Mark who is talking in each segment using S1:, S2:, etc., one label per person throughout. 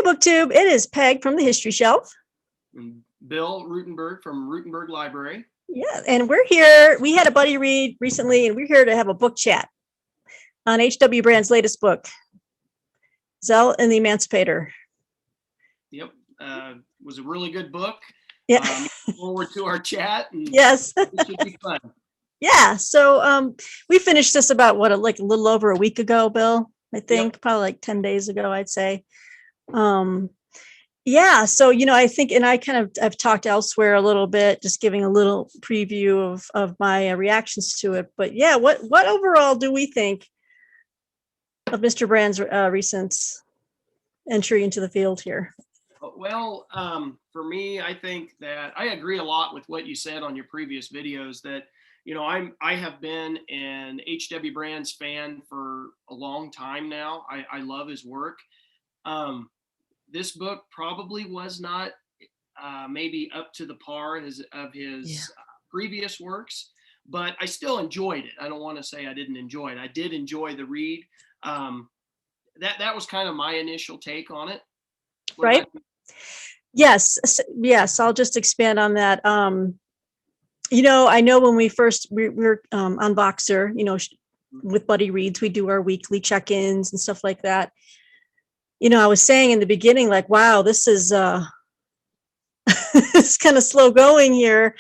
S1: Hi, BookTube. It is Peg from the History Shelf.
S2: And Bill Rutenberg from Rutenberg Library.
S1: Yeah, and we're here. We had a buddy read recently, and we're here to have a book chat on H.W. Brand's latest book, Zealot and the Emancipator.
S2: Yep, was a really good book.
S1: Yeah.
S2: Looking forward to our chat. And
S1: yes.
S2: It should be fun.
S1: Yeah. So we finished this about like a little over a week ago, Bill. I think probably like 10 days ago, I'd say. Yeah, so I think, and I've talked elsewhere a little bit, just giving a little preview of my reactions to it. But yeah, what overall do we think of Mr. Brand's recent entry into the field here?
S2: Well, for me, I think that I agree a lot with what you said on your previous videos. That I have been an H.W. Brand's fan for a long time now. I love his work. This book probably was not maybe up to the par of his previous works, but I still enjoyed it. I don't want to say I didn't enjoy it. I did enjoy the read. That was kind of my initial take on it.
S1: Right. Yes. I'll just expand on that. I know when we we're on Voxer, with Buddy Reads, we do our weekly check-ins and stuff like that. I was saying in the beginning, like, wow, this is it's kind of slow going here,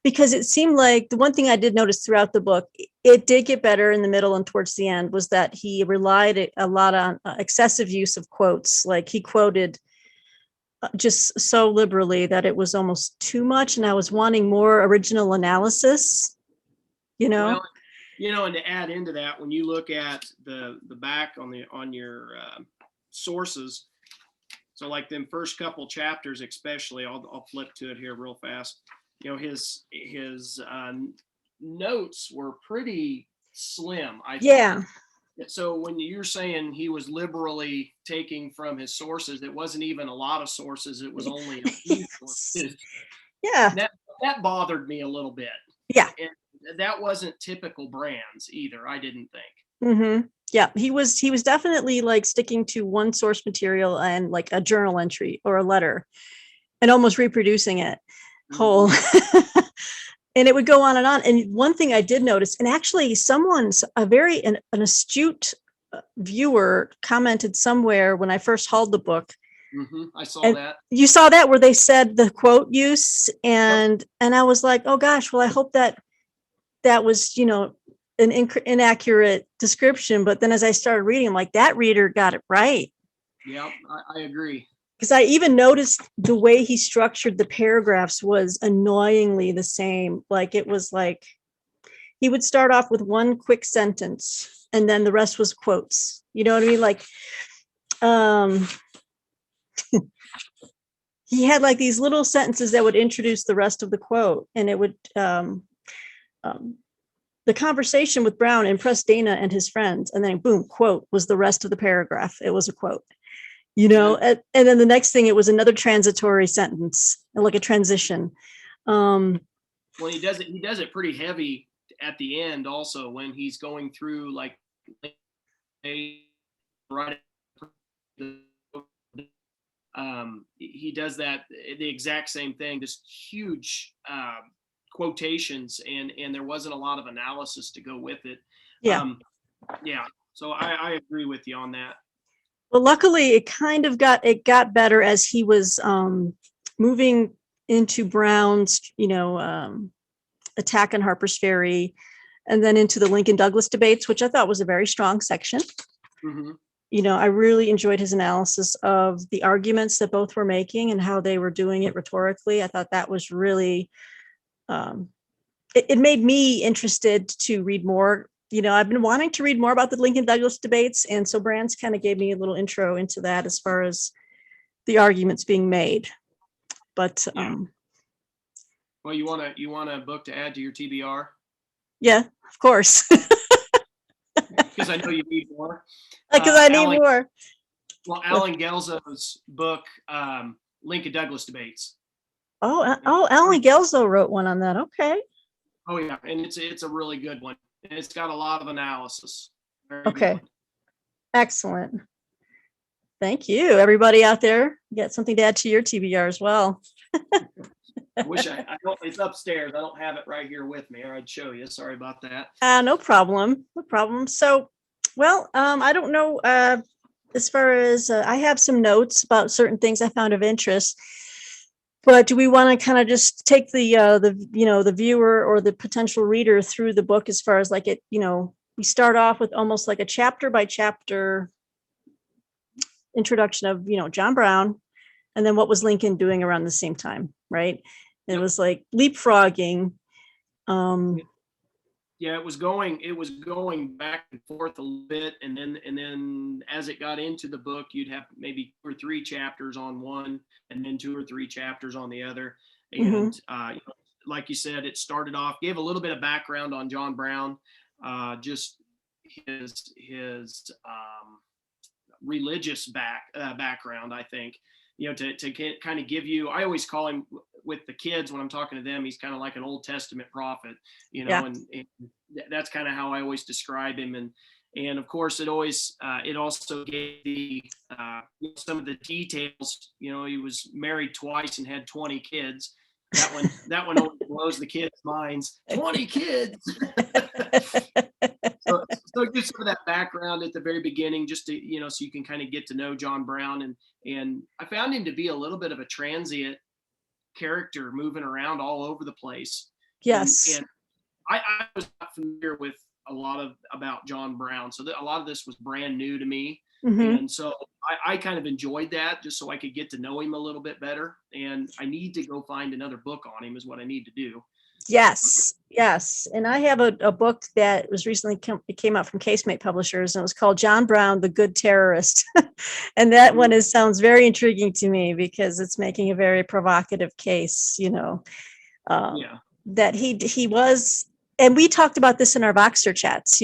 S1: because it seemed like the one thing I did notice throughout the book, it did get better in the middle and towards the end, was that he relied a lot on excessive use of quotes. Like he quoted just so liberally that it was almost too much, and I was wanting more original analysis,
S2: Well, and to add into that, when you look at the back on your sources, so like them first couple chapters especially, I'll flip to it here real fast. His notes were pretty slim, I think. So when you're saying he was liberally taking from his sources, it wasn't even a lot of sources, it was only a few sources. That bothered me a little bit. And that wasn't typical Brands either, I didn't think.
S1: Yeah, he was definitely like sticking to one source material and like a journal entry or a letter and almost reproducing it whole. And it would go on. And one thing I did notice, and actually an astute viewer commented somewhere when I first hauled the book.
S2: I saw that.
S1: You saw that, where they said the quote use, and I was like, oh gosh, well, I hope that was, an inaccurate description. But then as I started reading, I'm like, that reader got it right.
S2: Yeah, I agree.
S1: Because I even noticed the way he structured the paragraphs was annoyingly the same. Like it was like he would start off with one quick sentence and then the rest was quotes. You know what I mean? Like he had like these little sentences that would introduce the rest of the quote, and it would the conversation with Brown impressed Dana and his friends, and then boom, quote was the rest of the paragraph. It was a quote. And then the next thing, it was another transitory sentence, like a transition.
S2: Well, he does it pretty heavy at the end also, when he's going through like right. He does that the exact same thing, just huge quotations, and there wasn't a lot of analysis to go with it. So I agree with you on that.
S1: Well, luckily it got better as he was moving into Brown's, attack on Harper's Ferry, and then into the Lincoln Douglas debates, which I thought was a very strong section. I really enjoyed his analysis of the arguments that both were making and how they were doing it rhetorically. I thought that was really, it made me interested to read more. I've been wanting to read more about the Lincoln Douglas debates, and so Brands kind of gave me a little intro into that as far as the arguments being made. But
S2: well, you want a book to add to your TBR?
S1: Yeah, of course.
S2: Because I know you need more.
S1: Because I need more.
S2: Well, Alan Gelzo's book, Lincoln Douglas debates.
S1: Alan Gelzo wrote one on that. Okay.
S2: Oh yeah, and it's a really good one. It's got a lot of analysis.
S1: Okay. Excellent. Thank you. Everybody out there, you got something to add to your TBR as well.
S2: I wish I don't, it's upstairs. I don't have it right here with me, or I'd show you. Sorry about that.
S1: No problem. No problem. So, well, I don't know, as far as I have some notes about certain things I found of interest, but do we want to kind of just take the viewer or the potential reader through the book as far as like it, we start off with almost like a chapter by chapter introduction of, John Brown, and then what was Lincoln doing around the same time, right? It was like leapfrogging.
S2: Yeah, it was going back and forth a little bit, and then as it got into the book, you'd have maybe 2 or 3 chapters on one, and then 2 or 3 chapters on the other. And like you said, it started off, gave a little bit of background on John Brown, just his religious background, I think. To kind of give you, I always call him, with the kids when I'm talking to them, he's kind of like an Old Testament prophet, and that's kind of how I always describe him. And of course, it also gave the some of the details. He was married twice and had 20 kids. That one always blows the kids' minds. 20 kids. So just some of that background at the very beginning, just to, so you can kind of get to know John Brown. And I found him to be a little bit of a transient character, moving around all over the place.
S1: Yes.
S2: And I was not familiar with a lot about John Brown. So a lot of this was brand new to me. And so I kind of enjoyed that, just so I could get to know him a little bit better. And I need to go find another book on him is what I need to do.
S1: Yes. And I have a book that was recently came out from Casemate Publishers, and it was called John Brown, the Good Terrorist. And that one sounds very intriguing to me because it's making a very provocative case, that he was, and we talked about this in our Voxer chats,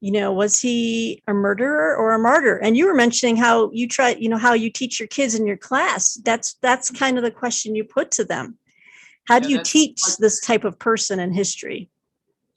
S1: was he a murderer or a martyr? And you were mentioning how you try, how you teach your kids in your class. That's kind of the question you put to them. How do you teach this type of person in history?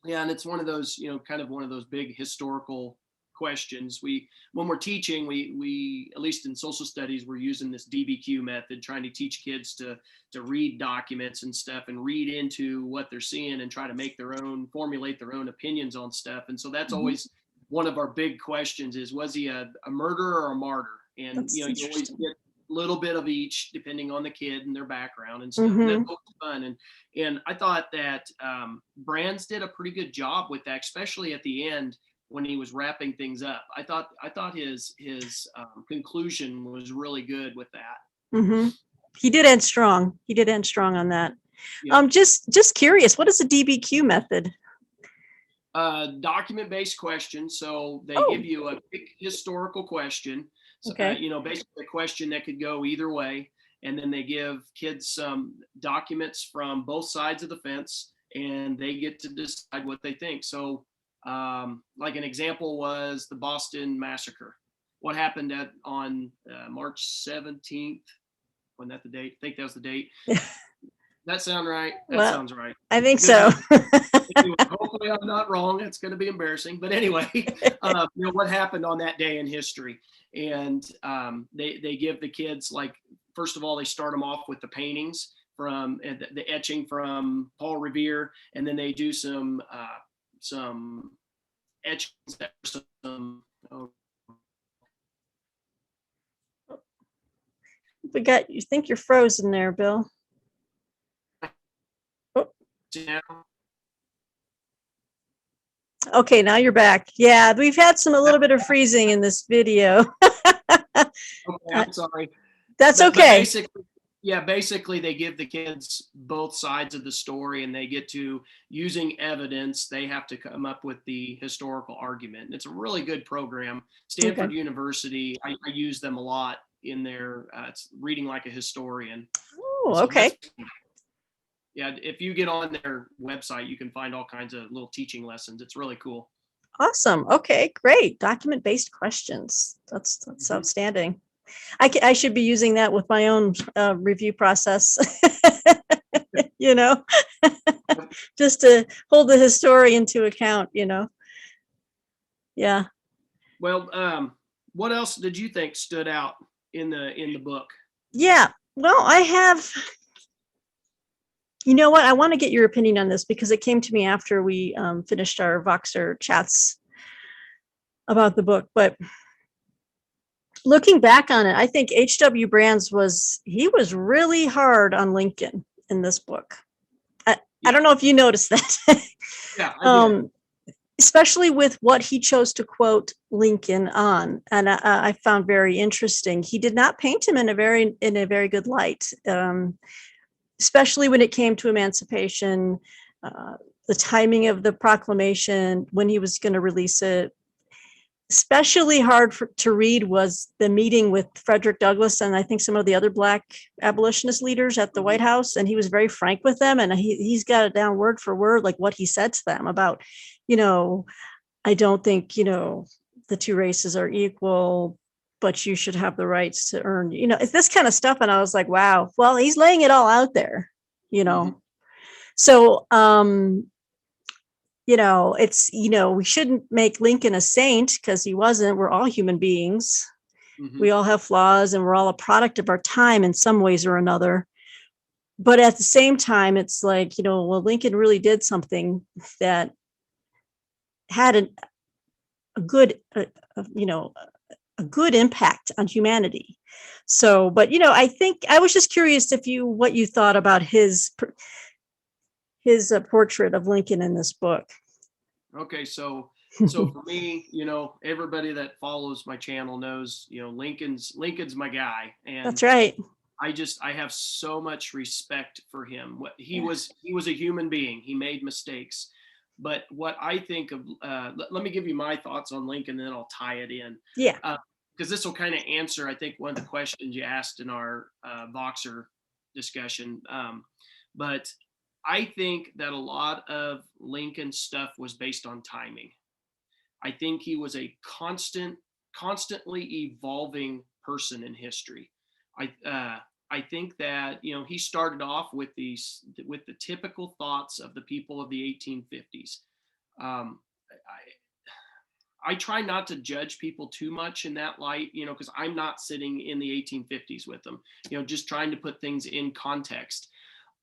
S2: Yeah, and it's one of those, kind of one of those big historical questions. When we're teaching, we at least in social studies, we're using this DBQ method, trying to teach kids to read documents and stuff and read into what they're seeing and try to formulate their own opinions on stuff. And so that's always one of our big questions is, was he a murderer or a martyr? And, you always get a little bit of each depending on the kid and their background and stuff. That was fun. And I thought that Brands did a pretty good job with that, especially at the end when he was wrapping things up. I thought his conclusion was really good with that.
S1: He did end strong. On that. Yeah. Just curious, what is the DBQ method?
S2: Document-based question. So they give you a big historical question. So, basically a question that could go either way. And then they give kids some documents from both sides of the fence, and they get to decide what they think. So like an example was the Boston Massacre. What happened on March 17th? Wasn't that the date? I think that was the date. That sound right? That sounds right.
S1: I think so.
S2: Anyway, hopefully I'm not wrong. It's going to be embarrassing. But anyway, what happened on that day in history? And they give the kids, like, first of all, they start them off with the paintings from the etching from Paul Revere, and then they do some etchings that are
S1: you think you're frozen there, Bill. Okay, now you're back. Yeah, we've had a little bit of freezing in this video.
S2: Okay, I'm sorry.
S1: That's okay.
S2: Basically they give the kids both sides of the story, and they get to, using evidence, they have to come up with the historical argument. And it's a really good program. Stanford University, I use them a lot in their it's reading like a historian.
S1: Oh, okay.
S2: Yeah, if you get on their website, you can find all kinds of little teaching lessons. It's really cool.
S1: Awesome. Okay, great. Document-based questions. That's outstanding. I should be using that with my own review process, just to hold the historian to account, Yeah.
S2: Well, what else did you think stood out in the book?
S1: Yeah, well, I have, you know what, I want to get your opinion on this because it came to me after we finished our Voxer chats about the book. But looking back on it, I think H.W. Brands was really hard on Lincoln in this book. I don't know if you noticed that.
S2: Yeah, I did.
S1: Especially with what he chose to quote Lincoln on, and I found very interesting. He did not paint him in a very good light, especially when it came to emancipation, the timing of the proclamation, when he was going to release it. Especially hard to read was the meeting with Frederick Douglass and I think some of the other Black abolitionist leaders at the White House. And he was very frank with them. And he's got it down word for word, like what he said to them about, I don't think, the two races are equal, but you should have the rights to earn, it's this kind of stuff. And I was like, wow, well, he's laying it all out there, So, it's, we shouldn't make Lincoln a saint because he wasn't. We're all human beings. We all have flaws and we're all a product of our time in some ways or another. But at the same time, it's like, well, Lincoln really did something that had a good impact on humanity. So, but, I think I was just curious what you thought about his portrait of Lincoln in this book.
S2: Okay, so for me, everybody that follows my channel knows, Lincoln's my guy, and
S1: that's right.
S2: I have so much respect for him. He was a human being. He made mistakes, but what I think of, let me give you my thoughts on Lincoln, and then I'll tie it in.
S1: Yeah.
S2: Because this will kind of answer, I think, one of the questions you asked in our Voxer discussion. But I think that a lot of Lincoln's stuff was based on timing. I think he was a constantly evolving person in history. I think that he started off with the typical thoughts of the people of the 1850s. I try not to judge people too much in that light, because I'm not sitting in the 1850s with them, just trying to put things in context.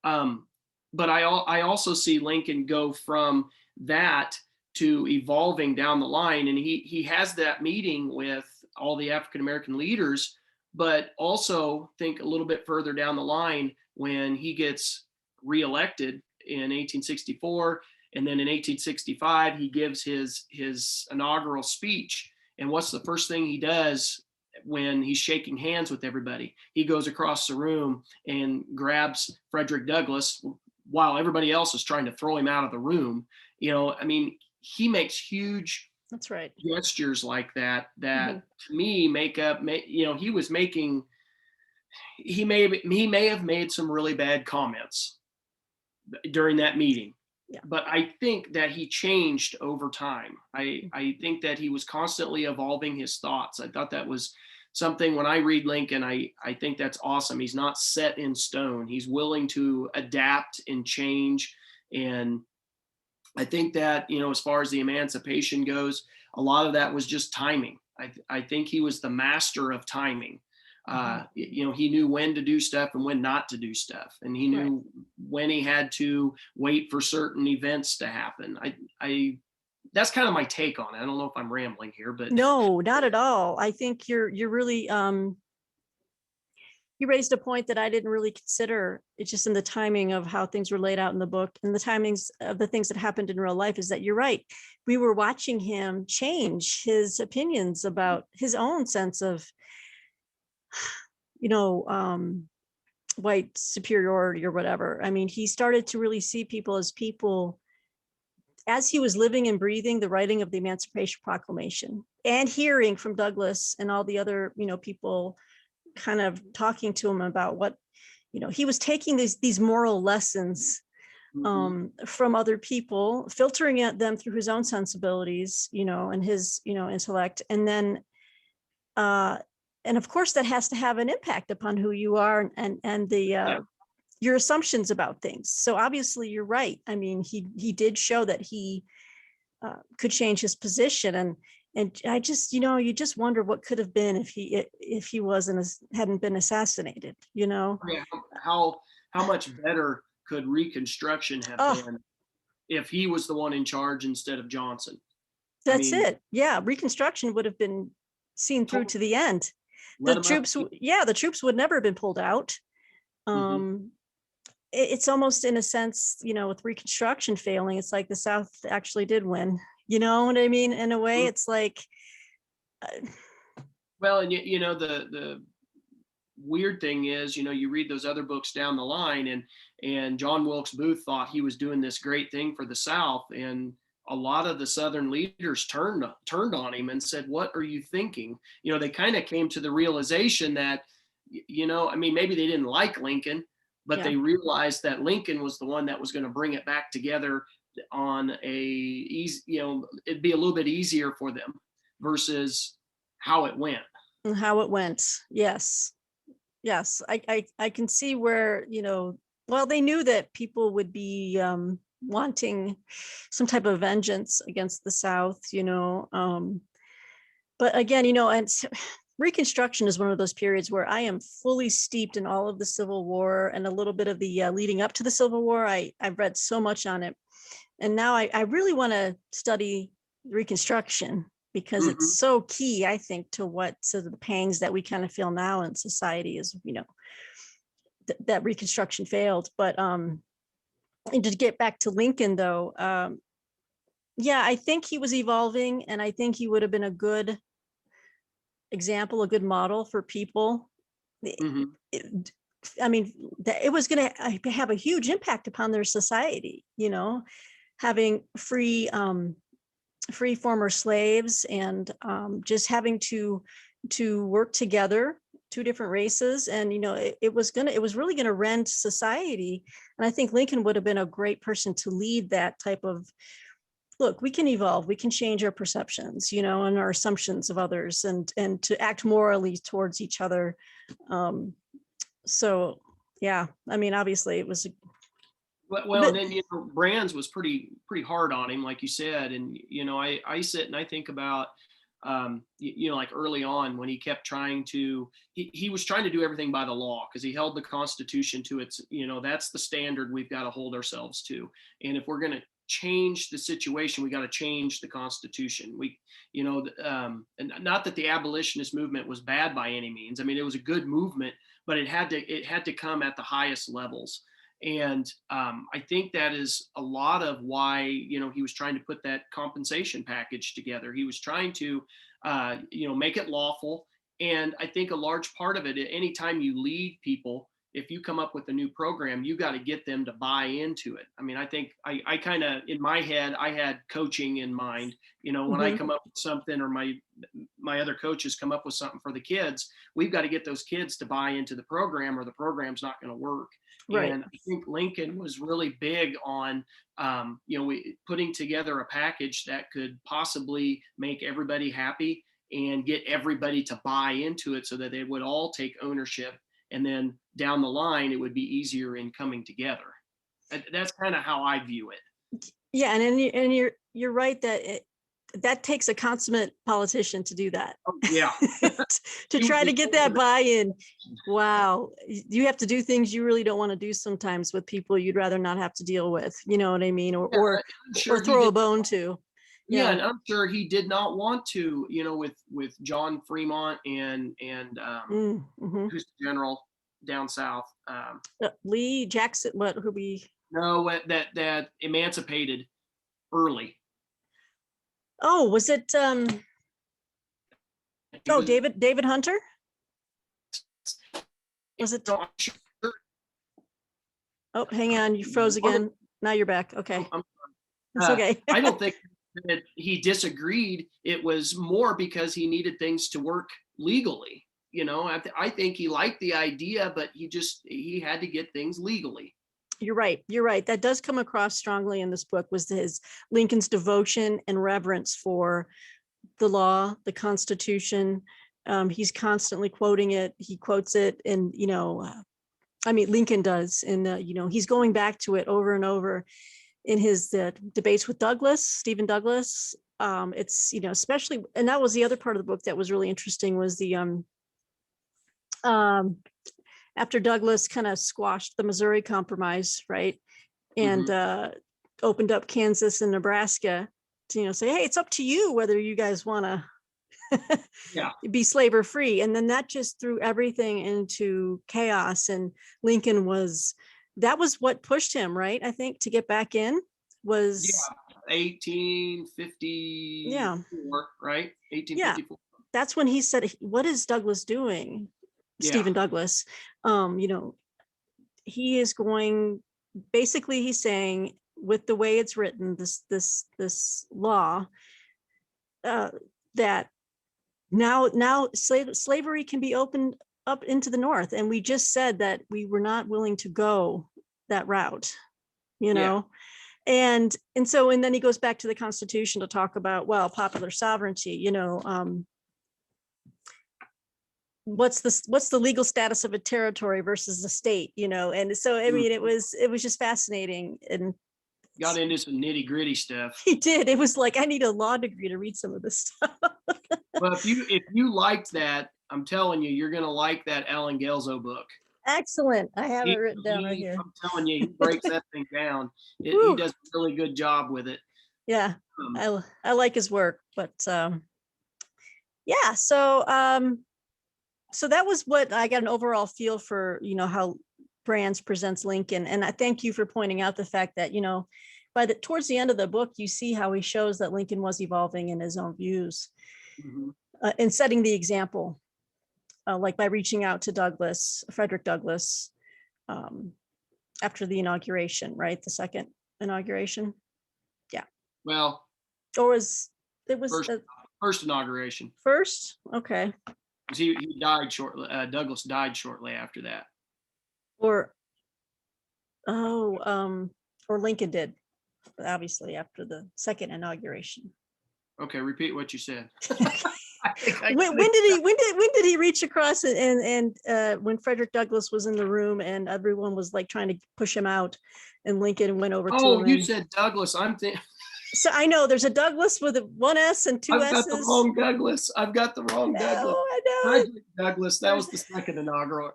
S2: But I also see Lincoln go from that to evolving down the line. And he has that meeting with all the African-American leaders, but also think a little bit further down the line when he gets reelected in 1864. And then in 1865, he gives his inaugural speech. And what's the first thing he does when he's shaking hands with everybody? He goes across the room and grabs Frederick Douglass while everybody else is trying to throw him out of the room. He makes huge
S1: that's right
S2: gestures like that to me he may have made some really bad comments during that meeting. Yeah. But I think that he changed over time. I think that he was constantly evolving his thoughts. I thought that was something when I read Lincoln, I think that's awesome. He's not set in stone. He's willing to adapt and change. And I think that, as far as the emancipation goes, a lot of that was just timing. I think he was the master of timing. He knew when to do stuff and when not to do stuff. And he knew when he had to wait for certain events to happen. That's kind of my take on it. I don't know if I'm rambling here, but
S1: no, not at all. I think you're really, you raised a point that I didn't really consider. It's just in the timing of how things were laid out in the book and the timings of the things that happened in real life, is that you're right. We were watching him change his opinions about his own sense of, white superiority or whatever. I mean, he started to really see people as he was living and breathing the writing of the Emancipation Proclamation and hearing from Douglass and all the other, people kind of talking to him about what, he was taking these moral lessons from other people, filtering at them through his own sensibilities, and his, intellect. And then, and of course that has to have an impact upon who you are and the, your assumptions about things. So obviously you're right. I mean, he did show that he could change his position. And I just, you just wonder what could have been if he hadn't been assassinated,
S2: Yeah, how much better could Reconstruction have
S1: Oh,
S2: been if he was the one in charge instead of Johnson? I
S1: that's
S2: mean,
S1: it. Yeah, Reconstruction would have been seen through to the end.
S2: let him up.
S1: The troops would never have been pulled out.
S2: Mhm.
S1: It's almost in a sense, with Reconstruction failing, it's like the South actually did win. You know what I mean? In a way, it's like,
S2: Well, and the weird thing is, you read those other books down the line, and John Wilkes Booth thought he was doing this great thing for the South, and a lot of the Southern leaders turned on him and said, "What are you thinking?" They kind of came to the realization that, I mean, maybe they didn't like Lincoln, but
S1: yeah.
S2: they realized that Lincoln was the one that was going to bring it back together on a easy, it'd be a little bit easier for them versus how it went.
S1: And how it went. Yes. Yes. I can see where, well, they knew that people would be wanting some type of vengeance against the South, but again, and Reconstruction is one of those periods where I am fully steeped in all of the Civil War and a little bit of the leading up to the Civil War. I've read so much on it. And now I really want to study Reconstruction because
S2: Mhm.
S1: it's so key, I think, to what sort of the pangs that we kind of feel now in society is, that Reconstruction failed. But and to get back to Lincoln, though, yeah, I think he was evolving, and I think he would have been a good example, a good model for people.
S2: Mhm.
S1: I mean, that it was going to have a huge impact upon their society, having free former slaves and just having to work together, two different races. And, it was really going to rend society. And I think Lincoln would have been a great person to lead that type of, look, we can evolve, we can change our perceptions, and our assumptions of others, and to act morally towards each other. So yeah, I mean, obviously it was
S2: Well, and
S1: but
S2: then Brands was pretty hard on him, like you said, and I sit and I think about like early on when he kept trying to he was trying to do everything by the law because he held the Constitution to its that's the standard we've got to hold ourselves to, and if we're going to change the situation, we got to change the Constitution. And not that the abolitionist movement was bad by any means. I mean, it was a good movement, but it had to come at the highest levels. And I think that is a lot of why he was trying to put that compensation package together. He was trying to make it lawful. And I think a large part of it, anytime you lead people, if you come up with a new program, you got to get them to buy into it. I mean, I think I kind of, in my head, I had coaching in mind. When I
S1: mhm,
S2: come up with something, or my other coaches come up with something for the kids, we've got to get those kids to buy into the program, or the program's not going to work.
S1: right.
S2: And I think Lincoln was really big on, putting together a package that could possibly make everybody happy and get everybody to buy into it so that they would all take ownership. And then down the line, it would be easier in coming together. That's kind of how I view it.
S1: Yeah, and you're right that that takes a consummate politician to do that.
S2: Oh, yeah.
S1: To
S2: He was
S1: try to
S2: the
S1: get that buy-in. Wow, you have to do things you really don't want to do sometimes with people you'd rather not have to deal with. You know what I mean? Or
S2: Yeah,
S1: or
S2: I'm
S1: or
S2: sure he
S1: throw a
S2: did.
S1: bone to.
S2: Yeah,
S1: Yeah.
S2: and I'm sure he did not want to, with John Fremont and
S1: Mm-hmm.
S2: who's the general down south.
S1: Lee Jackson. What? Who we?
S2: No, that emancipated early.
S1: Oh, was it?
S2: He
S1: Oh,
S2: was,
S1: David Hunter. Was it?
S2: I'm sure,
S1: Oh, hang on, you froze
S2: one of
S1: again. Now you're back. Okay, it's
S2: Uh,
S1: okay.
S2: I don't think that he disagreed. It was more because he needed things to work legally. I think he liked the idea, but he had to get things legally.
S1: You're right. You're right. That does come across strongly in this book, was his Lincoln's devotion and reverence for the law, the Constitution. He's constantly quoting it. He quotes it, and I mean, Lincoln does, and he's going back to it over and over. in his debates with Douglass, Stephen Douglass. It's, especially, and that was the other part of the book that was really interesting, was the after Douglass kind of squashed the Missouri Compromise, right? And opened up Kansas and Nebraska to, say, hey, it's up to you whether you guys want to be slavery free. And then that just threw everything into chaos. And Lincoln that was what pushed him, right? I think to get back in was
S2: 1854, right? 1854.
S1: That's when he said, what is Douglass doing? Stephen Douglass, he is going, basically he's saying, with the way it's written, this law, that now slavery can be opened up into the North. And we just said that we were not willing to go that route, and then he goes back to the Constitution to talk about, well, popular sovereignty, what's the legal status of a territory versus the state, and so I mean it was just fascinating, and
S2: got into some nitty gritty stuff.
S1: He did. It was like, I need a law degree to read some of this stuff.
S2: Well, if you liked that, I'm telling you, you're gonna like that Alan Gelzo book.
S1: Excellent. I have it written down right here.
S2: I'm telling you, he breaks that thing down. He does a really good job with it.
S1: Yeah, I like his work, but so that was what I got an overall feel for, how Brands presents Lincoln. And I thank you for pointing out the fact that, towards the end of the book, you see how he shows that Lincoln was evolving in his own views, and setting the example, like by reaching out to Frederick Douglass, after the inauguration, right? The second inauguration. Yeah.
S2: Well,
S1: or it was
S2: first inauguration.
S1: First? Okay.
S2: He died shortly. Douglass died shortly after that.
S1: Or Lincoln did, obviously, after the second inauguration.
S2: Okay, repeat what you said.
S1: When did he reach across and when Frederick Douglass was in the room and everyone was like trying to push him out, and Lincoln went over to him?
S2: Oh, you said Douglass. I'm thinking.
S1: So I know there's a Douglass with one S and two S's.
S2: I've got the wrong Douglass.
S1: I know.
S2: Frederick Douglass. That was the second inaugural.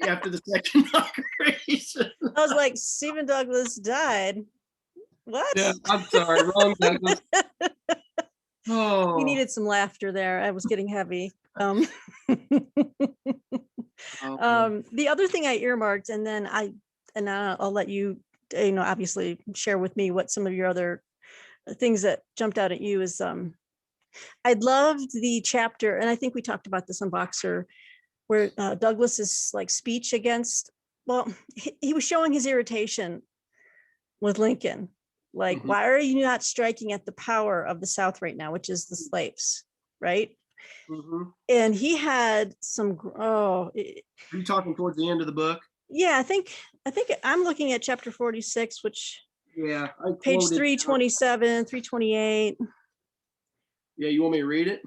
S2: After the second inauguration.
S1: I was like, Stephen Douglass died. What?
S2: Yeah, I'm sorry, wrong Douglass. Oh,
S1: we needed some laughter there. I was getting heavy. The other thing I earmarked, and then I'll let you, obviously share with me what some of your other things that jumped out at you is, I loved the chapter, and I think we talked about this on Boxer, where Douglass's like speech against, well, he was showing his irritation with Lincoln. Like, why are you not striking at the power of the South right now, which is the slaves, right? And he had some,
S2: are you talking towards the end of the book?
S1: Yeah, I think I'm looking at chapter 46, which page 327, 328.
S2: Yeah, you want me to read it?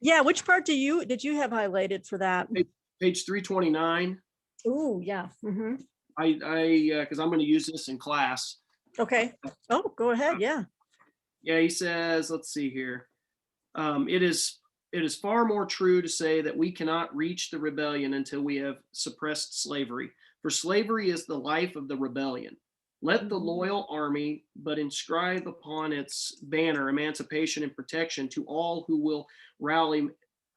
S1: Yeah, which part did you have highlighted for that?
S2: Page 329.
S1: Oh, yeah.
S2: I because I'm going to use this in class.
S1: Okay. Oh, go ahead. Yeah.
S2: Yeah, he says, let's see here. It is far more true to say that we cannot reach the rebellion until we have suppressed slavery. For slavery is the life of the rebellion. Let the loyal army but inscribe upon its banner emancipation and protection to all who will rally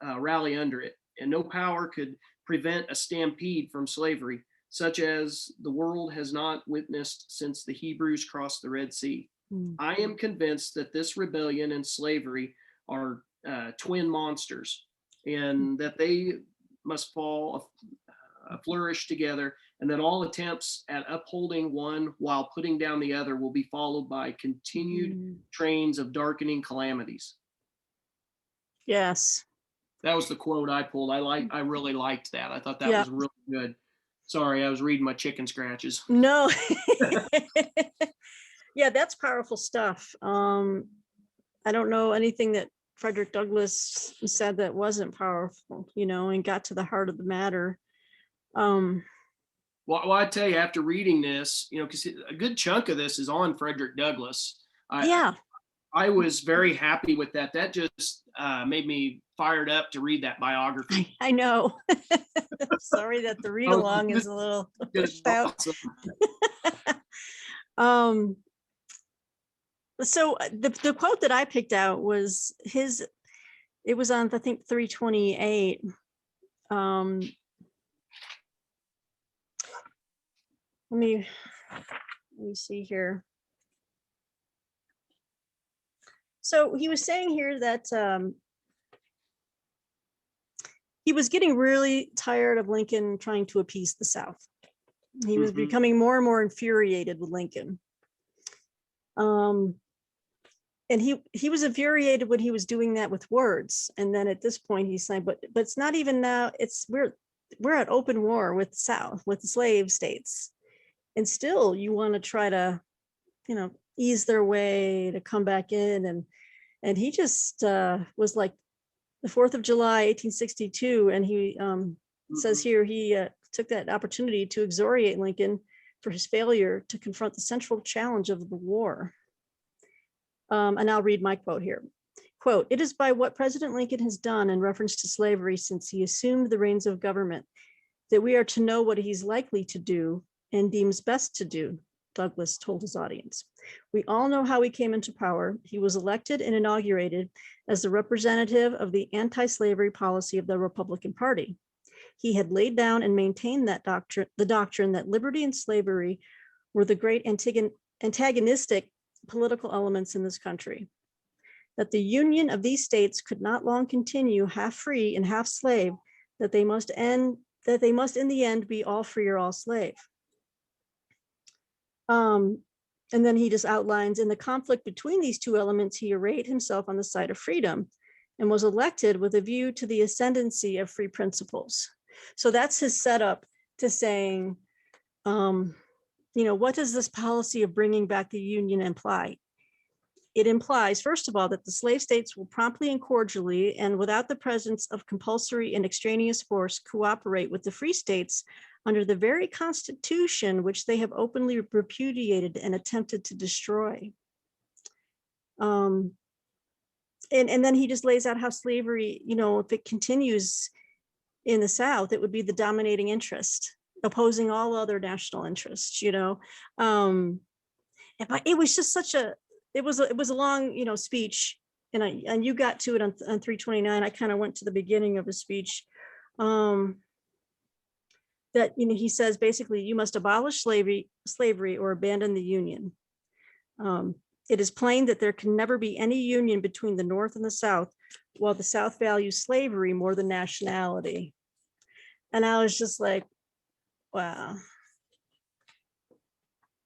S2: under it. And no power could prevent a stampede from slavery, such as the world has not witnessed since the Hebrews crossed the Red Sea. I am convinced that this rebellion and slavery are twin monsters, and that they must fall, flourish together, and that all attempts at upholding one while putting down the other will be followed by continued trains of darkening calamities.
S1: Yes.
S2: That was the quote I pulled. I really liked that. I thought that was really good. Sorry, I was reading my chicken scratches.
S1: No. Yeah, that's powerful stuff. I don't know anything that Frederick Douglass said that wasn't powerful, and got to the heart of the matter.
S2: Well, I tell you, after reading this, because a good chunk of this is on Frederick Douglass.
S1: Yeah,
S2: I was very happy with that. That just made me fired up to read that biography.
S1: I know. Sorry that the read
S2: Oh,
S1: along
S2: this
S1: is a little
S2: is
S1: pushed out.
S2: awesome.
S1: Um, so the quote that I picked out was his, it was on, I think, 328. Let me see here. So he was saying here that he was getting really tired of Lincoln trying to appease the South. He was becoming more and more infuriated with Lincoln. And he was infuriated when he was doing that with words. And then at this point he's saying, but it's not even now, it's we're at open war with the South, with the slave states. And still you want to try to, ease their way to come back in. And he just was like the 4th of July, 1862. And he says here, he took that opportunity to excoriate Lincoln for his failure to confront the central challenge of the war. And I'll read my quote here. Quote, "It is by what President Lincoln has done in reference to slavery since he assumed the reins of government that we are to know what he's likely to do and deems best to do," Douglass told his audience. "We all know how he came into power. He was elected and inaugurated as the representative of the anti-slavery policy of the Republican Party. He had laid down and maintained that the doctrine that liberty and slavery were the great antagonistic political elements in this country, that the union of these states could not long continue half free and half slave, that they must in the end be all free or all slave." And then he just outlines, in the conflict between these two elements, he arrayed himself on the side of freedom and was elected with a view to the ascendancy of free principles. So that's his setup to saying, what does this policy of bringing back the Union imply? It implies, first of all, that the slave states will promptly and cordially, and without the presence of compulsory and extraneous force, cooperate with the free states under the very Constitution which they have openly repudiated and attempted to destroy. And then he just lays out how slavery, if it continues in the South, it would be the dominating interest, opposing all other national interests, but it was just such a, it was a long, speech, and you got to it on 329. I kind of went to the beginning of his speech, that, he says, basically, you must abolish slavery or abandon the Union. It is plain that there can never be any union between the North and the South, while the South values slavery more than nationality. And I was just like, wow.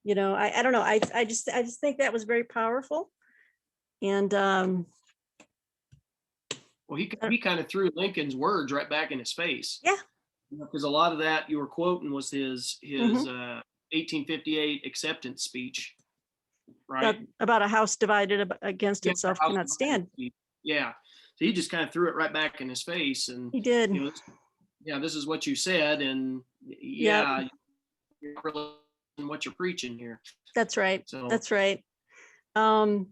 S1: I don't know. I just think that was very powerful. And
S2: well, he kind of threw Lincoln's words right back in his face.
S1: Yeah.
S2: Because a lot of that you were quoting was his 1858 acceptance speech, right?
S1: About a house divided against itself cannot stand.
S2: Yeah. So he just kind of threw it right back in his face, and
S1: he did.
S2: This is what you said, and you're really what you're preaching here.
S1: That's right. So. That's right. Well,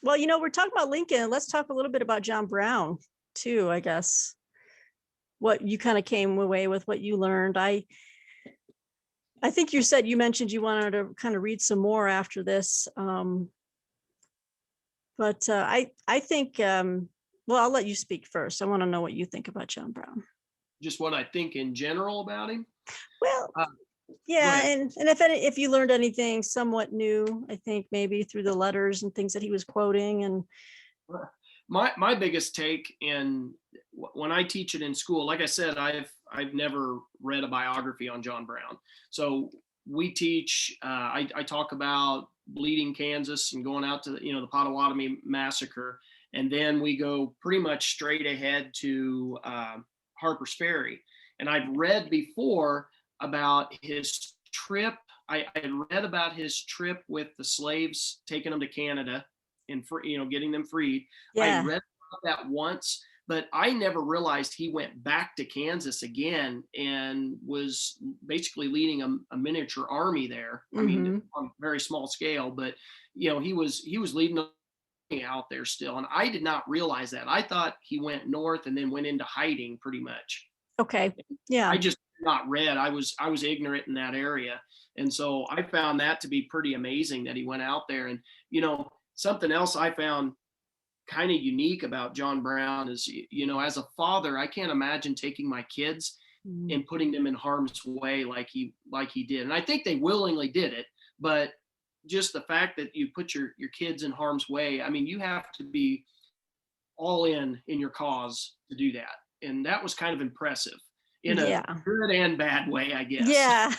S1: we're talking about Lincoln. Let's talk a little bit about John Brown too, I guess. What you kind of came away with, what you learned. I think you mentioned you wanted to kind of read some more after this. But I think, well, I'll let you speak first. I want to know what you think about John Brown.
S2: Just what I think in general about him?
S1: Well, yeah. And if you learned anything somewhat new, I think maybe through the letters and things that he was quoting. And
S2: my biggest take when I teach it in school, like I said, I've never read a biography on John Brown. So we teach, I talk about bleeding Kansas and going out to the Potawatomi massacre, and then we go pretty much straight ahead to Harper's Ferry. And I've read before about his trip. I read about his trip with the slaves, taking them to Canada and getting them freed. Yeah. I read about that once, but I never realized he went back to Kansas again and was basically leading a miniature army there. I mean, on a very small scale, but he was leading out there still. And I did not realize that. I thought he went north and then went into hiding pretty much.
S1: Okay. Yeah.
S2: I just not read. I was ignorant in that area. And so I found that to be pretty amazing that he went out there. And, something else I found kind of unique about John Brown is, as a father, I can't imagine taking my kids and putting them in harm's way like he did. And I think they willingly did it, but just the fact that you put your kids in harm's way, I mean, you have to be all in your cause to do that. And that was kind of impressive in a good and bad way, I guess.
S1: Yeah.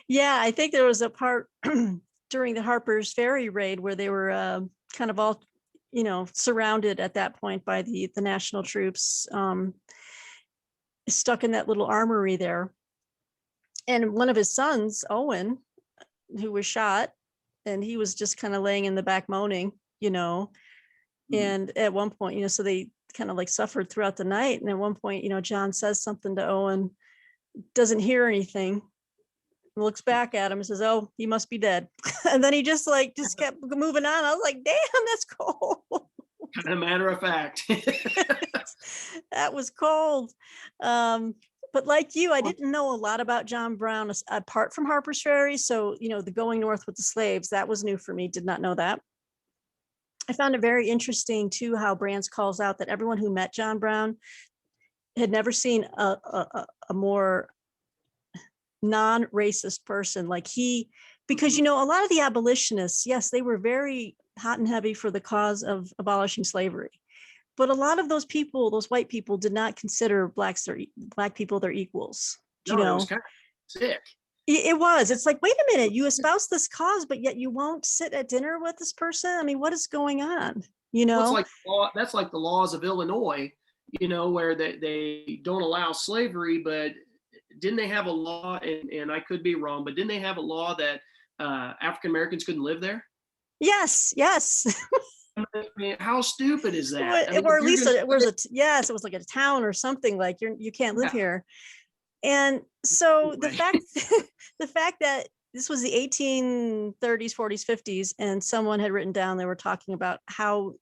S1: Yeah. I think there was a part during the Harper's Ferry raid where they were kind of all, surrounded at that point by the national troops, stuck in that little armory there. And one of his sons, Owen, who was shot, and he was just kind of laying in the back moaning, and at one point, so they kind of like suffered throughout the night. And at one point, John says something to Owen, doesn't hear anything, looks back at him and says, "Oh, he must be dead." And then he just kept moving on. I was like, damn, that's cold.
S2: Kind of matter of fact.
S1: That was cold. But like you, I didn't know a lot about John Brown apart from Harper's Ferry. So, the going north with the slaves, that was new for me. Did not know that. I found it very interesting too, how Brands calls out that everyone who met John Brown had never seen a more non-racist person like he, because, a lot of the abolitionists, yes, they were very hot and heavy for the cause of abolishing slavery. But a lot of those people, those white people, did not consider black people their equals.
S2: It was kind of sick.
S1: It was. It's like, wait a minute, you espouse this cause, but yet you won't sit at dinner with this person. I mean, what is going on?
S2: Well, that's like the laws of Illinois, where they don't allow slavery, but didn't they have a law? And I could be wrong, but didn't they have a law that African Americans couldn't live there?
S1: Yes.
S2: I mean, how stupid is that?
S1: Or at least it was like a town or something, like you can't live here. And so the fact that this was the 1830s, 40s, 50s, and someone had written down, they were talking about how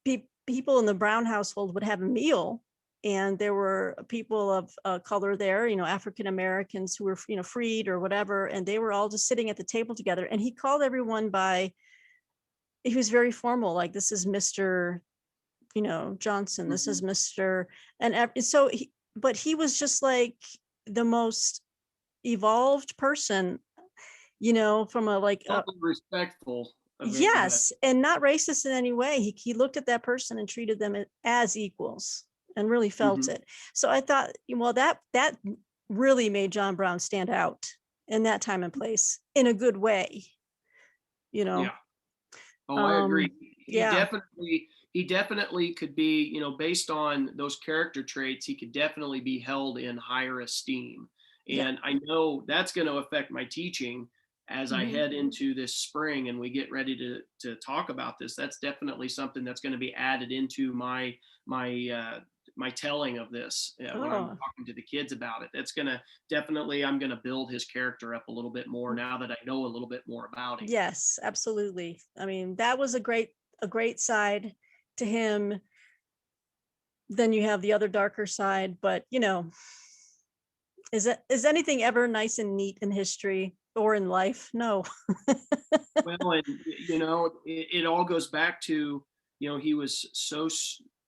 S1: people in the Brown household would have a meal, and there were people of color there, African Americans who were, freed or whatever, and they were all just sitting at the table together. And he called everyone he was very formal, like, this is Mr. Johnson, this is Mr. And so but he was just like the most evolved person, from a
S2: respectful.
S1: Yes, and not racist in any way. He looked at that person and treated them as equals and really felt it. So I thought, well, that really made John Brown stand out in that time and place in a good way,
S2: Yeah. Oh, I agree. He definitely could be, based on those character traits, he could definitely be held in higher esteem. And I know that's going to affect my teaching as I head into this spring and we get ready to talk about this. That's definitely something that's going to be added into my telling of this when I'm talking to the kids about it. That's going to definitely, I'm going to build his character up a little bit more now that I know a little bit more about him.
S1: Yes, absolutely. I mean, that was a great side to him. Then you have the other darker side, but is anything ever nice and neat in history or in life? No.
S2: Well, and it all goes back to, he was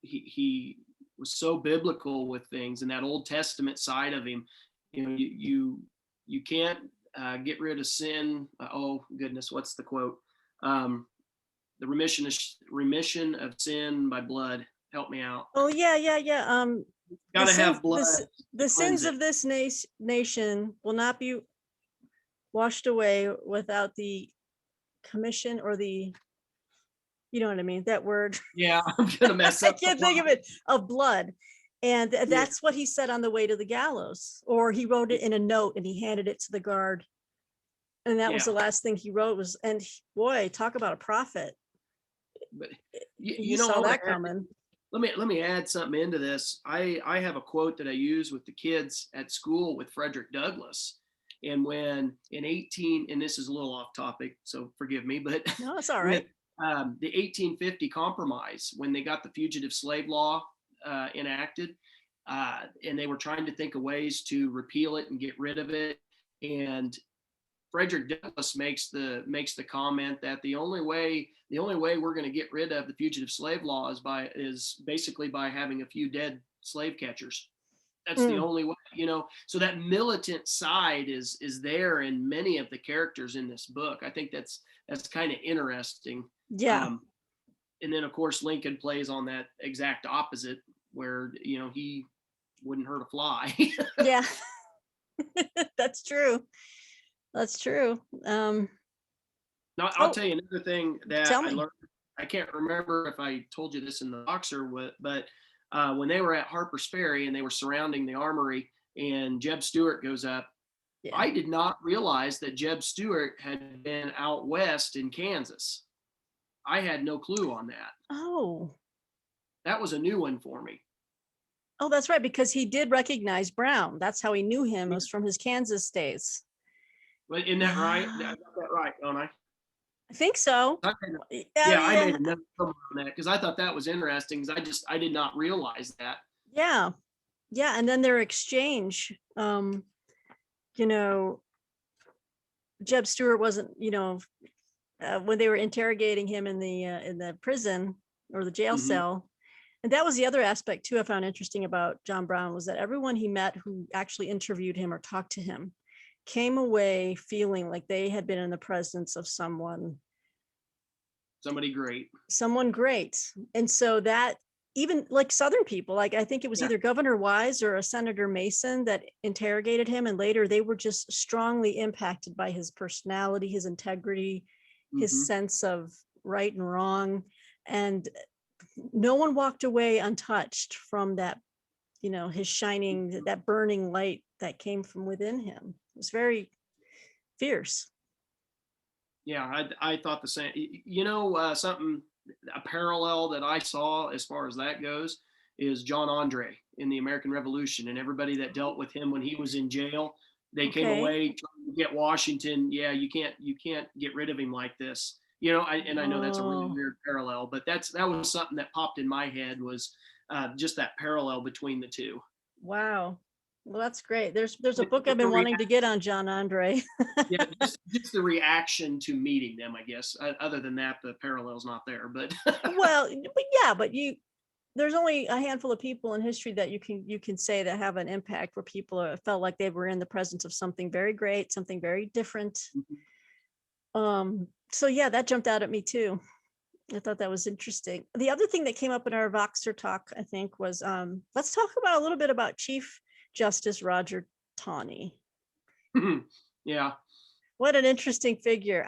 S2: he was so biblical with things, and that Old Testament side of him. You can't get rid of sin. Oh goodness, what's the quote? The remission of sin by blood. Help me out.
S1: Oh yeah.
S2: Gotta have blood.
S1: The sins of this nation will not be washed away without the commission or the, you know what I mean? That word.
S2: Yeah, I'm gonna mess up.
S1: I can't think of it, of blood. And that's what he said on the way to the gallows, or he wrote it in a note and he handed it to the guard. And that was the last thing he wrote boy, talk about a prophet.
S2: But
S1: you saw that coming.
S2: let me add something into this. I have a quote that I use with the kids at school with Frederick Douglass. And when in 18, and this is a little off topic, so forgive me, but
S1: No, it's all
S2: with
S1: right.
S2: the 1850 compromise, when they got the fugitive slave law enacted, and they were trying to think of ways to repeal it and get rid of it. And Frederick Douglass makes the comment that the only way we're going to get rid of the fugitive slave law is basically by having a few dead slave catchers. That's the
S1: Mm,
S2: only way, So that militant side is there in many of the characters in this book. I think that's kind of interesting.
S1: yeah.
S2: And then of course Lincoln plays on that exact opposite, where he wouldn't hurt a fly.
S1: Yeah. That's true. That's true.
S2: Now, I'll
S1: Oh,
S2: tell you another thing that
S1: tell
S2: I
S1: me.
S2: learned. I can't remember if I told you this in the boxer, but when they were at Harper's Ferry and they were surrounding the armory, and Jeb Stuart goes up,
S1: Yeah.
S2: I did not realize that Jeb Stuart had been out west in Kansas. I had no clue on that.
S1: Oh.
S2: That was a new one for me.
S1: Oh, that's right, because he did recognize Brown. That's how he knew him, was from his Kansas days.
S2: But isn't that right? I got that right, don't I?
S1: I think so.
S2: Yeah, I
S1: Yeah,
S2: made a note on that because I thought that was interesting. Because I did not realize that.
S1: yeah, yeah. And then their exchange, you know, Jeb Stuart wasn't, when they were interrogating him in the prison or the jail
S2: Mm-hmm.
S1: cell. And that was the other aspect too I found interesting about John Brown, was that everyone he met who actually interviewed him or talked to him came away feeling like they had been in the presence of someone great. And so that, even like Southern people, like I think it was either Governor Wise or a Senator Mason that interrogated him, and later they were just strongly impacted by his personality, his integrity, his sense of right and wrong. And no one walked away untouched from that, his shining, that burning light that came from within him. It was very fierce.
S2: Yeah, I thought the same. Something, a parallel that I saw as far as that goes is John Andre in the American Revolution, and everybody that dealt with him when he was in jail. They came away trying to get Washington. Yeah, you can't get rid of him like this. I know that's a really weird parallel, but that was something that popped in my head, was just that parallel between the two.
S1: Wow. Well, that's great. There's a book I've been wanting to get on John Andre.
S2: Yeah, just the reaction to meeting them, I guess. Other than that, the parallel's not there. But
S1: Well, but there's only a handful of people in history that you can say that have an impact, where people felt like they were in the presence of something very great, something very different. So yeah, that jumped out at me too. I thought that was interesting. The other thing that came up in our Voxer talk, I think, was let's talk about a little bit about Chief Justice Roger Taney.
S2: Yeah.
S1: What an interesting figure.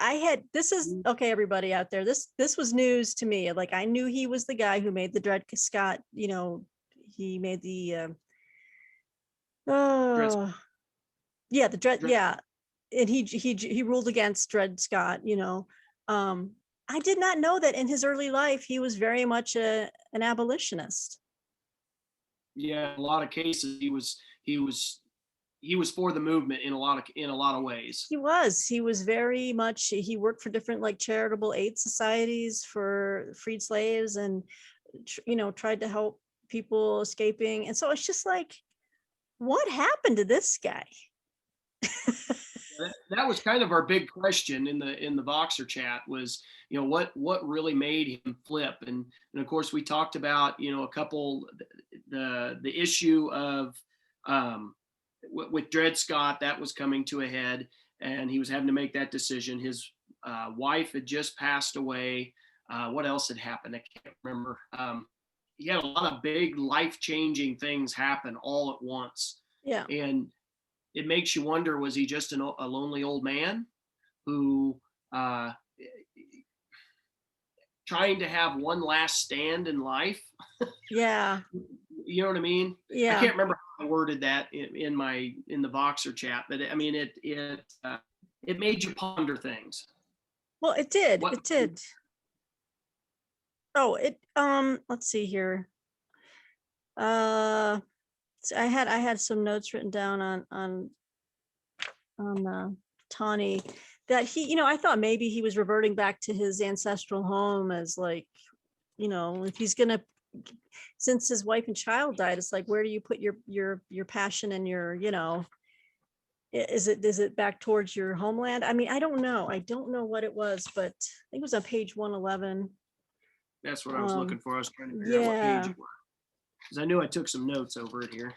S1: This is okay, everybody out there. This was news to me. Like, I knew he was the guy who made the Dred Scott, he made the the Dred, yeah. And he ruled against Dred Scott, I did not know that in his early life he was very much an abolitionist.
S2: Yeah, in a lot of cases he was for the movement in a lot of ways.
S1: He was very much, he worked for different like charitable aid societies for freed slaves, and tried to help people escaping. And so it's just like, what happened to this guy?
S2: That was kind of our big question in the Voxer chat, was what really made him flip. And of course we talked about a couple, the issue of with Dred Scott, that was coming to a head, and he was having to make that decision. His wife had just passed away. What else had happened? I can't remember. He had a lot of big life-changing things happen all at once.
S1: Yeah.
S2: And it makes you wonder, was he just a lonely old man who trying to have one last stand in life?
S1: Yeah.
S2: You know what I mean?
S1: Yeah.
S2: I can't remember how I worded that in the Voxer chat, but I mean, it made you ponder things.
S1: Well, it did. It did. Oh, let's see here. So I had some notes written down on Taney, that he, I thought maybe he was reverting back to his ancestral home as like, if he's gonna, since his wife and child died, it's like, where do you put your passion and your, is it back towards your homeland? I mean, I don't know what it was, but I think it was on page 111.
S2: That's what I was looking for. I was trying to figure out what
S1: Yeah.
S2: page it was, because I knew I took some notes over it here.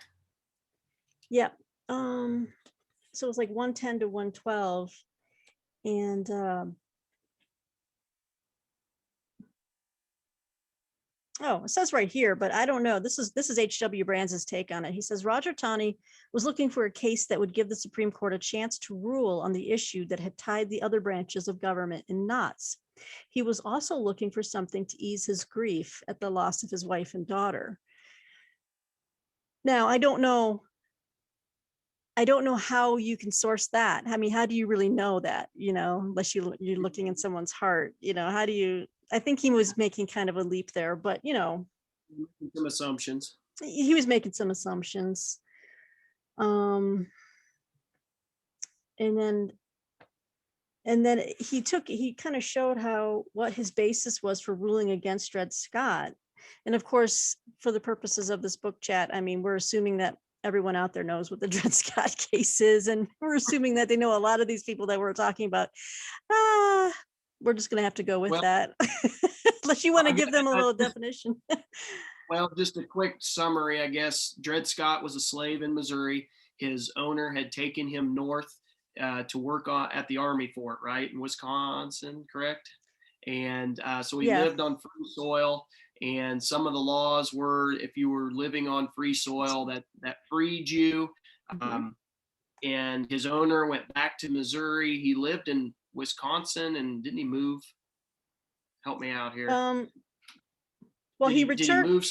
S1: Yep. So it was like 110 to 112. And oh, it says right here, but I don't know. This is H.W. Brands' take on it. He says Roger Taney was looking for a case that would give the Supreme Court a chance to rule on the issue that had tied the other branches of government in knots. He was also looking for something to ease his grief at the loss of his wife and daughter. Now, I don't know how you can source that. I mean, how do you really know that, unless you're looking in someone's heart, how do you, I think he was making kind of a leap there, but
S2: Some assumptions.
S1: he was making some assumptions. And then he kind of showed what his basis was for ruling against Dred Scott. And of course, for the purposes of this book chat, I mean, we're assuming that everyone out there knows what the Dred Scott case is, and we're assuming that they know a lot of these people that we're talking about. We're just going to have to go with that, unless you want to give them a little definition.
S2: Well, just a quick summary, I guess. Dred Scott was a slave in Missouri. His owner had taken him north to work at the Army fort, right, in Wisconsin, correct? And so he lived on free soil. And some of the laws were, if you were living on free soil, that freed you. And his owner went back to Missouri. He lived in Wisconsin, and didn't he move? Help me out here.
S1: Well, he returned.
S2: Did he move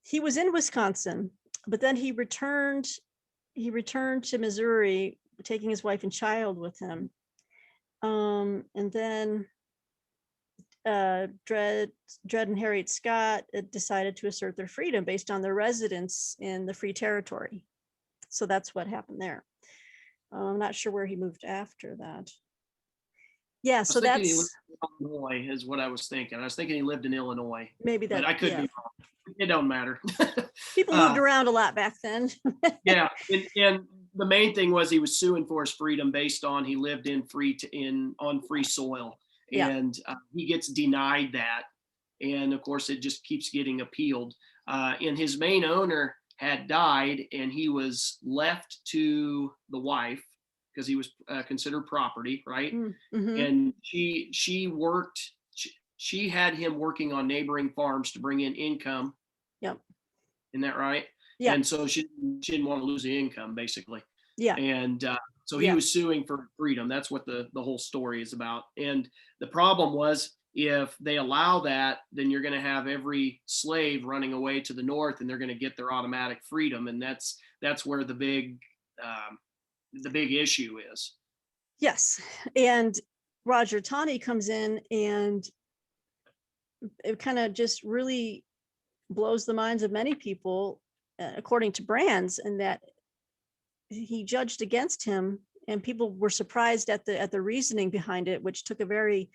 S1: he was in Wisconsin, but then he returned to Missouri, taking his wife and child with him. And then Dred and Harriet Scott decided to assert their freedom based on their residence in the Free Territory. So that's what happened there. I'm not sure where he moved after that. Yeah, so that's,
S2: he lived in Illinois is what I was thinking. I was thinking he lived in Illinois.
S1: Maybe that,
S2: but I could be wrong. It don't matter.
S1: People moved around a lot back then.
S2: Yeah, and the main thing was he was suing for his freedom based on he lived on free soil, and he gets denied that, and of course it just keeps getting appealed. And his main owner had died, and he was left to the wife because he was considered property, right? Mm-hmm. And she worked. She had him working on neighboring farms to bring in income.
S1: Yep.
S2: Isn't that right?
S1: Yeah.
S2: And so she didn't want to lose the income, basically.
S1: Yeah.
S2: And so he was suing for freedom. That's what the whole story is about. And the problem was, if they allow that, then you're going to have every slave running away to the north, and they're going to get their automatic freedom. And that's where the big issue is.
S1: Yes. And Roger Taney comes in, and it kind of just really blows the minds of many people, according to Brands, and that he judged against him, and people were surprised at the reasoning behind it, which took a very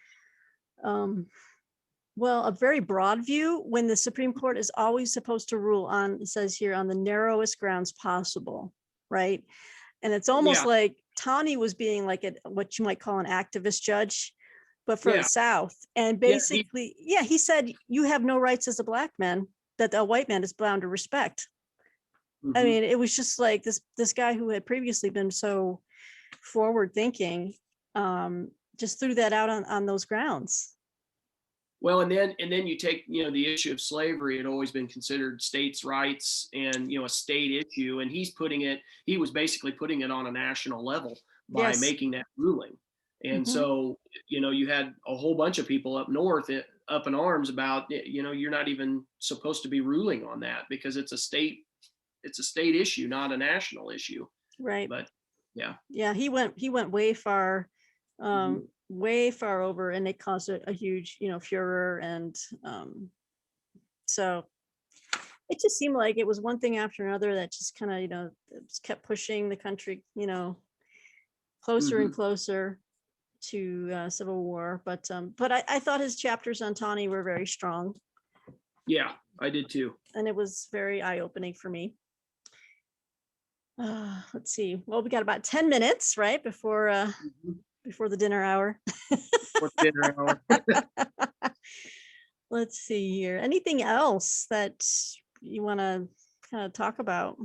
S1: a very broad view, when the Supreme Court is always supposed to rule on, it says here, on the narrowest grounds possible, right? And it's almost like Taney was being like what you might call an activist judge, but for the South. And basically, he said, you have no rights as a black man that a white man is bound to respect. Mm-hmm. I mean, it was just like this guy who had previously been so forward thinking, just threw that out on those grounds.
S2: Well, and then you take, the issue of slavery had always been considered states' rights and, a state issue. And he was basically putting it on a national level by making that ruling. And so, you had a whole bunch of people up north up in arms about, you're not even supposed to be ruling on that because it's a state issue, not a national issue. Right. But
S1: yeah, he went way far, way far over, and it caused a huge, furor. And so it just seemed like it was one thing after another that just kind of, just kept pushing the country, closer and
S2: Mhm.
S1: closer to Civil War. But I thought his chapters on Taney were very strong,
S2: Yeah, I did too.
S1: and it was very eye-opening for me. Let's see. Well, we got about 10 minutes, right,
S2: Mhm.
S1: before the dinner hour.
S2: For dinner hour.
S1: Let's see here. Anything else that you want to kind of talk about?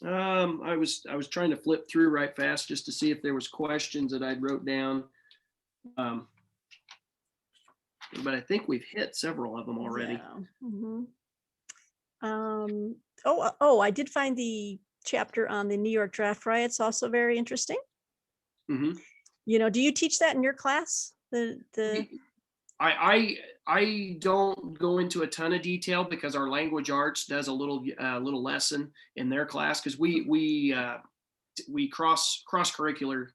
S2: I was trying to flip through right fast just to see if there was questions that I'd wrote down. Um, but I think we've hit several of them already.
S1: Yeah. Oh, I did find the chapter on the New York draft riots also very interesting.
S2: Mhm.
S1: Do you teach that in your class?
S2: I don't go into a ton of detail because our language arts does a little lesson in their class because we cross curricular.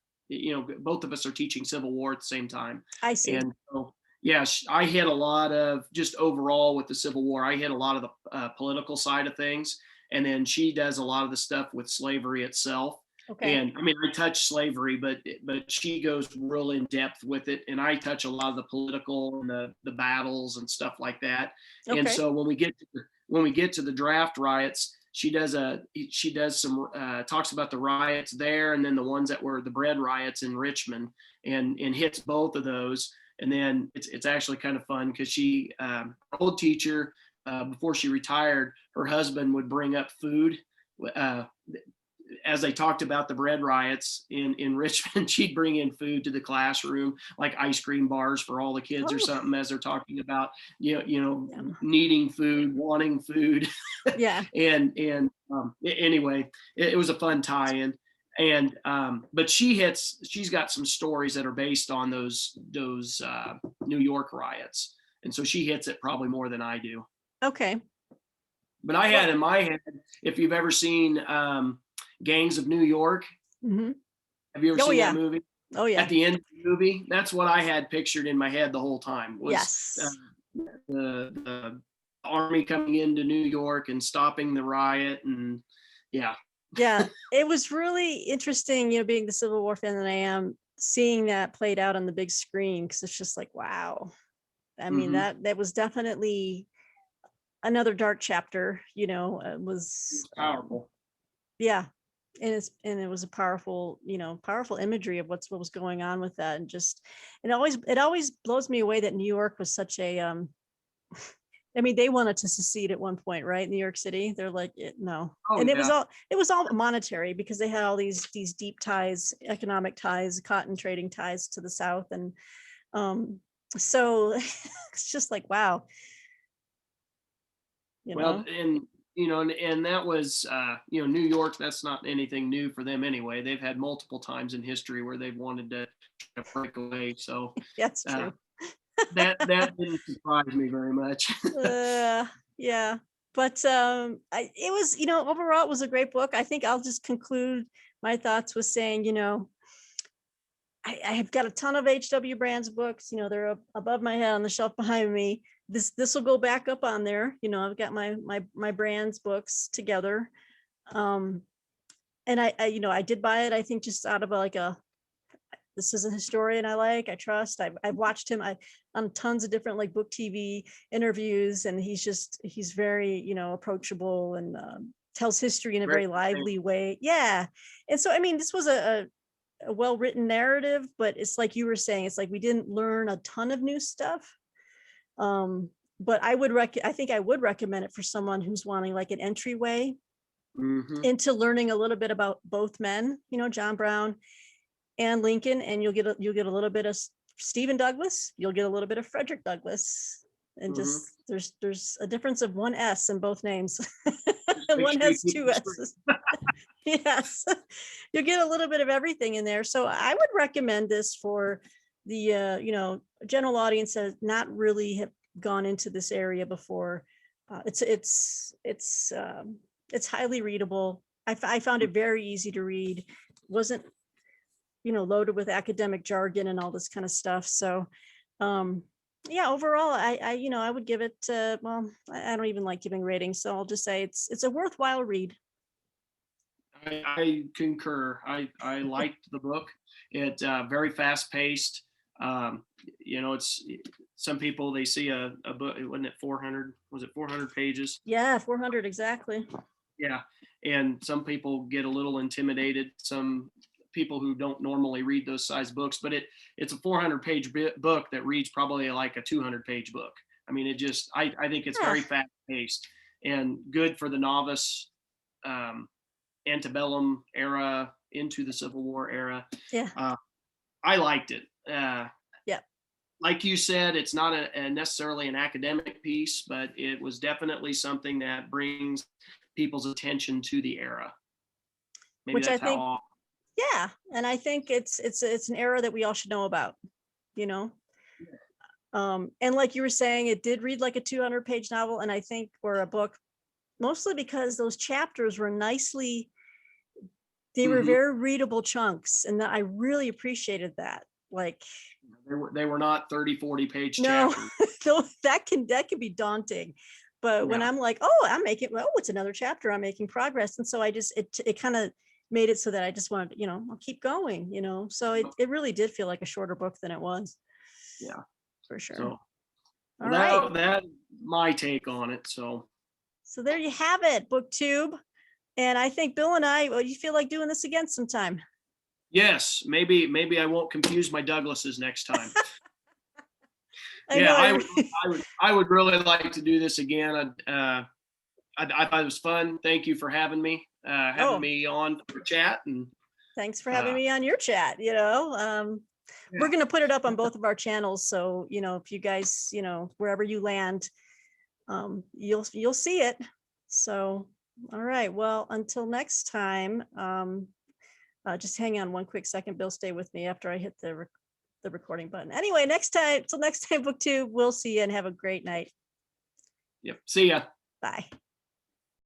S2: Both of us are teaching Civil War at the same time,
S1: I see.
S2: and so yeah, I hit a lot of just overall with the Civil War. I hit a lot of the political side of things, and then she does a lot of the stuff with slavery itself.
S1: Okay.
S2: And I mean, I touch slavery, but she goes real in depth with it, and I touch a lot of the political and the battles and stuff like that. And
S1: Okay.
S2: so when we get to the draft riots, she does some talks about the riots there, and then the ones that were the bread riots in Richmond, and hits both of those. And then it's actually kind of fun because she old teacher before she retired, her husband would bring up food. As they talked about the bread riots in Richmond, she'd bring in food to the classroom, like ice cream bars for all the kids or
S1: Oh,
S2: something, as they're talking about,
S1: yeah.
S2: needing food, wanting food.
S1: Yeah.
S2: Anyway, it was a fun tie-in. And but she's got some stories that are based on those New York riots, and so she hits it probably more than I do.
S1: Okay.
S2: But I
S1: Well,
S2: had in my head, if you've ever seen Gangs of New York.
S1: mhm.
S2: Have you ever
S1: Oh
S2: seen that
S1: yeah.
S2: movie?
S1: Oh
S2: At
S1: yeah.
S2: the end of the movie, that's what I had pictured in my head the whole time was
S1: Yes.
S2: the army coming into New York and stopping the riot, and yeah.
S1: Yeah. It was really interesting, being the Civil War fan that I am, seeing that played out on the big screen, because it's just like, wow. I mean,
S2: Mm-hmm.
S1: that was definitely another dark chapter,
S2: It
S1: was
S2: was powerful.
S1: yeah. And it was a powerful imagery of what was going on with that. And just it always blows me away that New York was such a I mean, they wanted to secede at one point, right? New York City, they're like, no.
S2: Oh
S1: And
S2: yeah.
S1: it was all monetary, because they had all these deep ties, economic ties, cotton trading ties to the South. And so it's just like, wow, you
S2: Well,
S1: know.
S2: and that was New York. That's not anything new for them anyway. They've had multiple times in history where they've wanted to break away. So
S1: That's
S2: uh,
S1: true.
S2: that didn't surprise me very much.
S1: Yeah. But it was, overall, it was a great book. I think I'll just conclude my thoughts with saying, I have got a ton of H.W. Brand's books. They're above my head on the shelf behind me. This will go back up on there. I've got my Brand's books together. And I did buy it, I think, just out of this is a historian I trust. I've watched him on tons of different like book TV interviews, and he's very, approachable, and tells history in a
S2: Very
S1: very lively way. Yeah. And so, I mean, this was a well-written narrative, but it's like you were saying, it's like we didn't learn a ton of new stuff. But I think I would recommend it for someone who's wanting like an entryway
S2: Mm-hmm.
S1: into learning a little bit about both men, John Brown and Lincoln, and you'll get a little bit of Stephen Douglas, you'll get a little bit of Frederick Douglass, and
S2: Mm-hmm.
S1: just there's a difference of one S in both names.
S2: Just make
S1: One
S2: sure you
S1: has
S2: keep
S1: two
S2: it straight.
S1: S's. Yes, you'll get a little bit of everything in there. So I would recommend this for the general audience that not really have gone into this area before. It's highly readable. I found it very easy to read. Wasn't loaded with academic jargon and all this kind of stuff. So Yeah, overall, I would give it, well, I don't even like giving ratings, so I'll just say it's a worthwhile read.
S2: I concur. I liked the book. It very fast paced. Um, it's some people they see a book. Wasn't it 400? Was it 400 pages?
S1: Yeah, 400 exactly.
S2: Yeah, and some people get a little intimidated. Some people who don't normally read those size books, but it's a 400-page book that reads probably like a 200-page book. I mean, I think it's
S1: Yeah,
S2: very fast paced and good for the novice. Antebellum era into the Civil War era.
S1: yeah,
S2: Uh, I liked it.
S1: yeah.
S2: Like you said, it's not necessarily an academic piece, but it was definitely something that brings people's attention to the era. Maybe
S1: Which I
S2: that's
S1: think,
S2: how.
S1: yeah, and I think it's an era that we all should know about, you know. And like you were saying, it did read like a 200-page novel, and I think, or a book, mostly because those chapters were they were
S2: Mhm.
S1: very readable chunks, and I really appreciated that. Like,
S2: They were not 30, 40-page
S1: no,
S2: chapters.
S1: so that can be daunting. But when
S2: Yeah.
S1: I'm like, oh, it's another chapter, I'm making progress. And so it kind of made it so that I just wanted, I'll keep going, So it really did feel like a shorter book than it was,
S2: Yeah.
S1: for sure.
S2: So
S1: All right.
S2: that my take on it. So
S1: So there you have it, BookTube. And I think Bill and I, well, you feel like doing this again sometime?
S2: yes, maybe I won't confuse my Douglasses next time.
S1: I
S2: Yeah,
S1: know.
S2: I would really like to do this again. I thought it was fun. Thank you for having
S1: Oh,
S2: me on for chat. And
S1: thanks for having
S2: uh,
S1: me on your chat. We're
S2: yeah,
S1: going to put it up on both of our channels. So, if you guys, wherever you land, you'll see it. So, all right. Well, until next time, just hang on one quick second. Bill, stay with me after I hit the recording button. Anyway, till next time, BookTube, we'll see you and have a great night.
S2: yep. See ya.
S1: Bye.